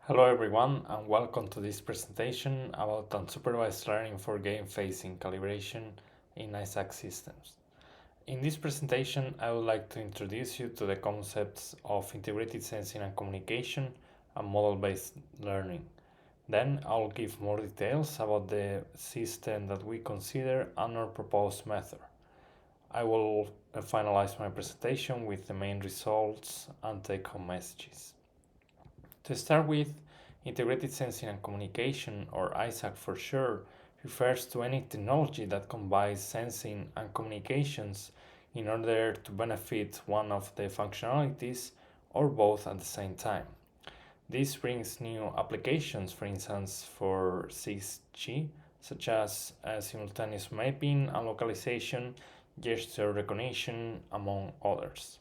Hello everyone and welcome to this presentation about unsupervised learning for game-facing calibration in ISAC systems. In this presentation, I would like to introduce you to the concepts of integrated sensing and communication and model-based learning. Then I'll give more details about the system that we consider and our proposed method. I will finalize my presentation with the main results and take-home messages. To start with, integrated sensing and communication, or ISAC for short, refers to any technology that combines sensing and communications in order to benefit one of the functionalities or both at the same time. This brings new applications, for instance, for 6G, such as simultaneous mapping and localization, gesture recognition, among others.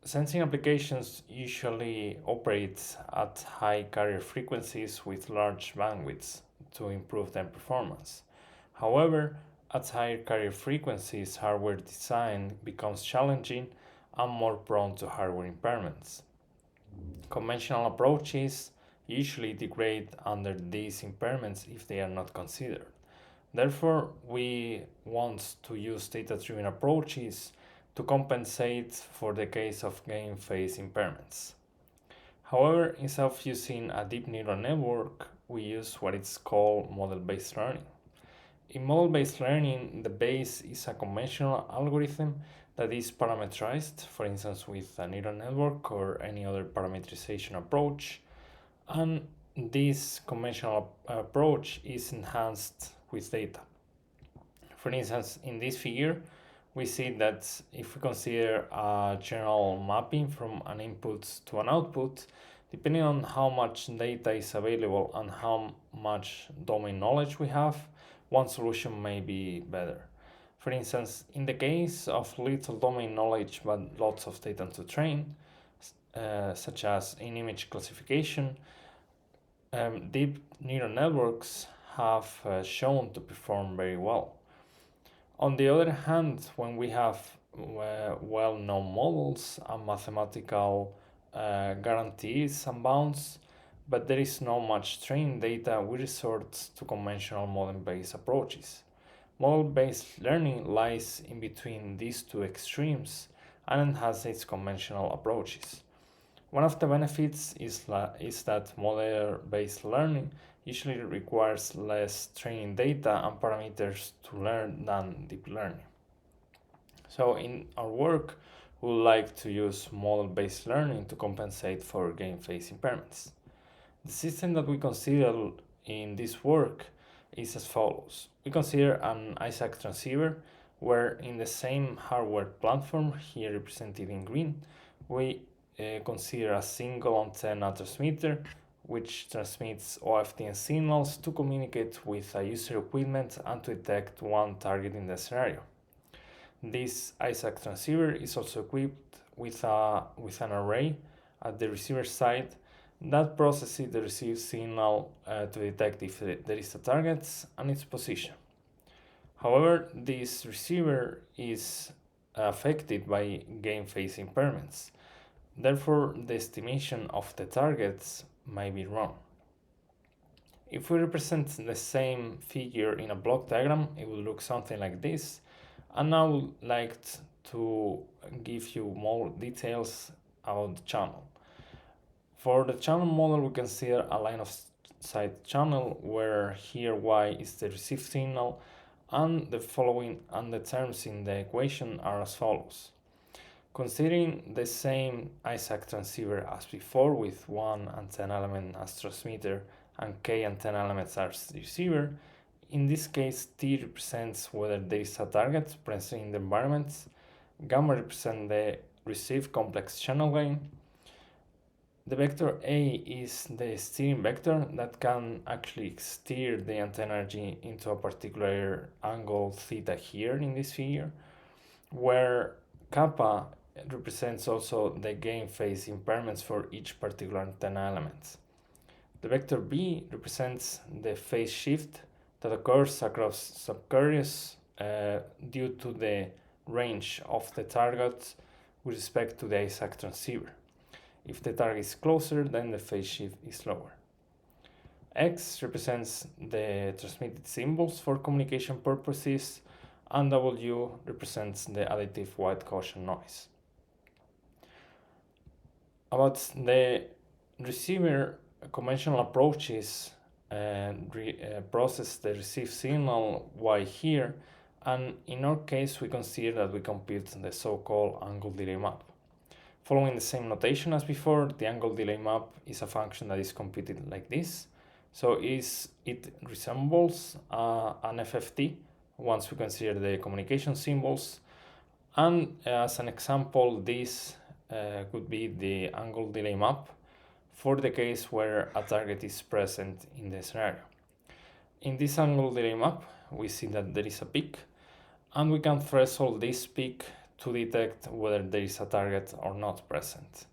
Sensing applications usually operate at high carrier frequencies with large bandwidths to improve their performance. However, at higher carrier frequencies, hardware design becomes challenging and more prone to hardware impairments. Conventional approaches usually degrade under these impairments if they are not considered. Therefore, we want to use data-driven approaches to compensate for the case of game phase impairments. However, instead of using a deep neural network, we use what is called model-based learning. In model-based learning, the base is a conventional algorithm that is parameterized, for instance with a neural network or any other parameterization approach, and this conventional approach is enhanced with data. For instance, in this figure, we see that if we consider a general mapping from an input to an output, depending on how much data is available and how much domain knowledge we have, one solution may be better. For instance, in the case of little domain knowledge but lots of data to train, such as in image classification, deep neural networks have shown to perform very well. On the other hand, when we have well-known models and mathematical guarantees and bounds, but there is not much training data, we resort to conventional model-based approaches. Model-based learning lies in between these two extremes and enhances conventional approaches. One of the benefits is that model-based learning usually requires less training data and parameters to learn than deep learning. So in our work, we would like to use model-based learning to compensate for game phase impairments. The system that we consider in this work is as follows. We consider an ISAC transceiver where in the same hardware platform, here represented in green, we consider a single antenna transmitter which transmits OFDM signals to communicate with a user equipment and to detect one target in the scenario. This ISAC transceiver is also equipped with an array at the receiver side that processes the received signal to detect if there is a target and its position. However, this receiver is affected by game phase impairments. Therefore, the estimation of the targets might be wrong. If we represent the same figure in a block diagram, it will look something like this. And now I would like to give you more details about the channel. For the channel model, we consider a line of sight channel where here Y is the received signal and the terms in the equation are as follows. Considering the same ISAC transceiver as before with one antenna element as transmitter and k antenna elements as receiver, in this case T represents whether there is a target present in the environment, gamma represents the received complex channel gain, the vector A is the steering vector that can actually steer the antenna energy into a particular angle theta here in this figure, where kappa represents also the game phase impairments for each particular antenna element. The vector B represents the phase shift that occurs across subcarriers due to the range of the target with respect to the ISAC transceiver. If the target is closer, then the phase shift is lower. X represents the transmitted symbols for communication purposes, and W represents the additive white Gaussian noise. About the receiver, conventional approaches process the received signal Y here, and in our case we consider that we compute the so-called angle delay map. Following the same notation as before, the angle delay map is a function that is computed like this. So it resembles an FFT once we consider the communication symbols. And as an example, this could be the angle delay map for the case where a target is present in the scenario. In this angle delay map, we see that there is a peak, and we can threshold this peak to detect whether there is a target or not present.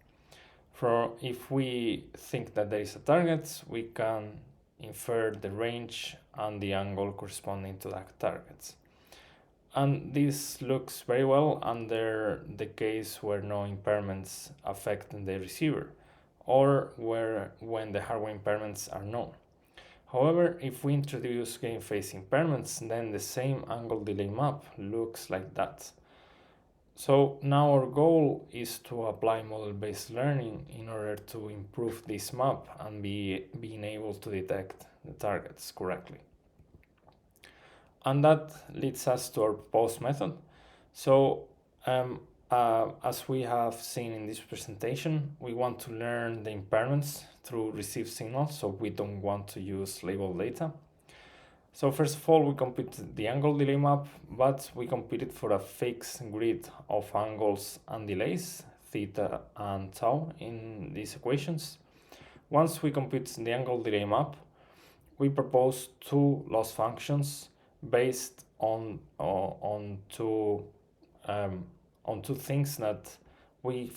If we think that there is a target, we can infer the range and the angle corresponding to that target. And this looks very well under the case where no impairments affect the receiver, or when the hardware impairments are known. However, if we introduce gain phase impairments, then the same angle delay map looks like that. So now our goal is to apply model-based learning in order to improve this map and being able to detect the targets correctly. And that leads us to our proposed method. So as we have seen in this presentation, we want to learn the impairments through received signals, so we don't want to use labeled data. So first of all, we compute the angle delay map, but we compute it for a fixed grid of angles and delays, theta and tau, in these equations. Once we compute the angle delay map, we propose two loss functions based on two things that we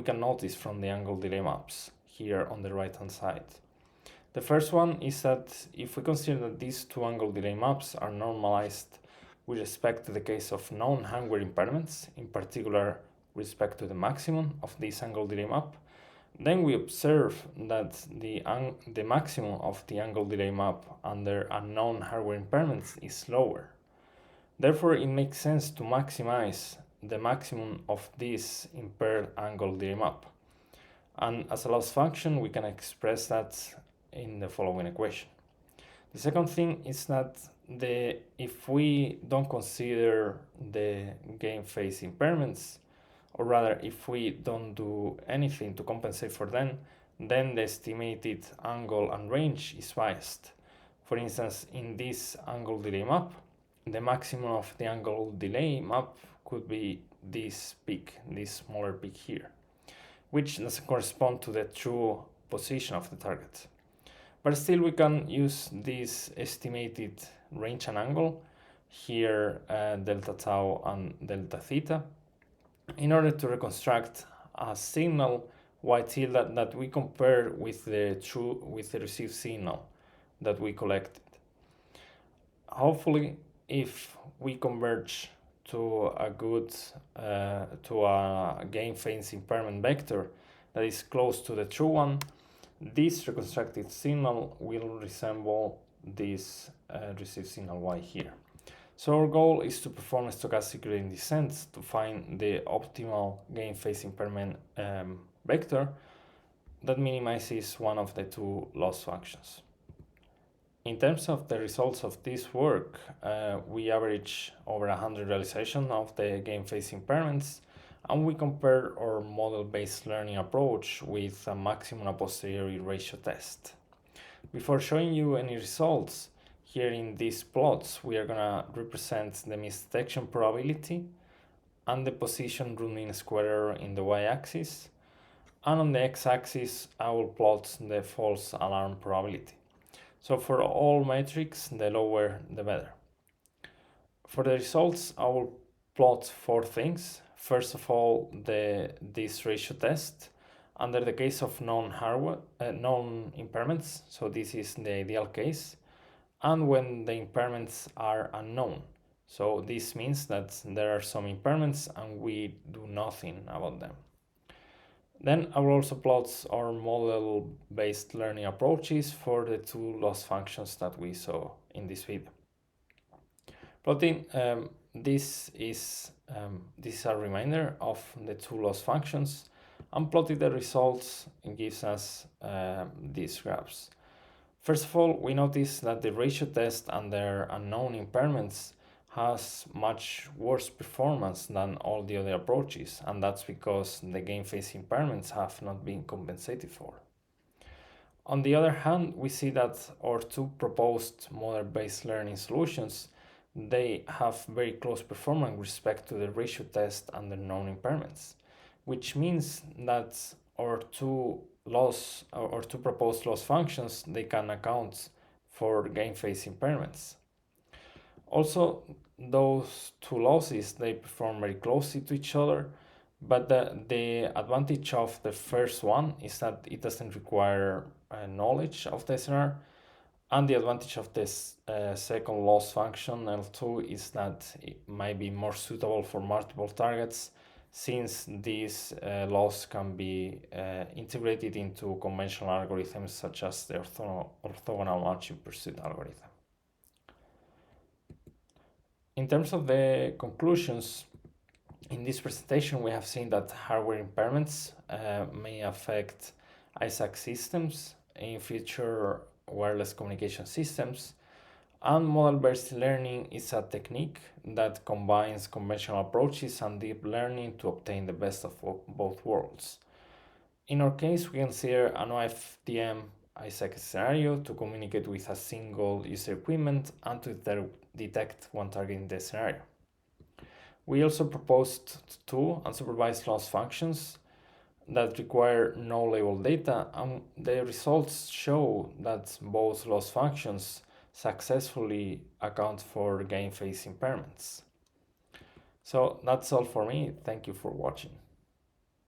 can notice from the angle delay maps here on the right hand side. The first one is that if we consider that these two angle delay maps are normalized with respect to the case of known hardware impairments, in particular with respect to the maximum of this angle delay map, then we observe that the maximum of the angle delay map under unknown hardware impairments is lower. Therefore, it makes sense to maximize the maximum of this impaired angle delay map. And as a loss function, we can express that in the following equation. The second thing is that if we don't consider the gain phase impairments, or rather if we don't do anything to compensate for them, then the estimated angle and range is biased. For instance, in this angle delay map, the maximum of the angle delay map could be this peak, this smaller peak here, which doesn't correspond to the true position of the target. But still we can use this estimated range and angle, here delta tau and delta theta, in order to reconstruct a signal y tilde that we compare with the received signal that we collected. Hopefully, if we converge to a gain phase impairment vector that is close to the true one, this reconstructed signal will resemble this received signal y here. So our goal is to perform a stochastic gradient descent to find the optimal gain phase impairment vector that minimizes one of the two loss functions. In terms of the results of this work, we average over 100 realizations of the gain phase impairments, and we compare our model-based learning approach with a maximum a-posteriori ratio test. Before showing you any results, here in these plots, we are going to represent the misdetection probability and the position root mean square error in the y-axis, and on the x-axis, I will plot the false alarm probability. So for all metrics, the lower the better. For the results, I will plot four things. First of all, this ratio test under the case of known impairments. So this is the ideal case. And when the impairments are unknown. So this means that there are some impairments and we do nothing about them. Then I will also plot our model-based learning approaches for the two loss functions that we saw in this video. Plotting this is a reminder of the two loss functions, and plotting the results gives us these graphs. First of all, we notice that the ratio test under unknown impairments has much worse performance than all the other approaches, and that's because the game phase impairments have not been compensated for. On the other hand, we see that our two proposed model-based learning solutions, they have very close performance with respect to the ratio test under known impairments, which means that our two proposed loss functions, they can account for game phase impairments. Also, those two losses, they perform very closely to each other, but the advantage of the first one is that it doesn't require knowledge of the SNR, and the advantage of this second loss function, L2, is that it might be more suitable for multiple targets, since this loss can be integrated into conventional algorithms such as the orthogonal multi-pursuit algorithm. In terms of the conclusions, in this presentation we have seen that hardware impairments may affect ISAC systems in future wireless communication systems, and model-based learning is a technique that combines conventional approaches and deep learning to obtain the best of both worlds. In our case, we consider an OFDM ISAC scenario to communicate with a single user equipment and to detect one target in the scenario. We also proposed two unsupervised loss functions that require no label data, and the results show that both loss functions successfully account for game phase impairments. So that's all for me. Thank you for watching.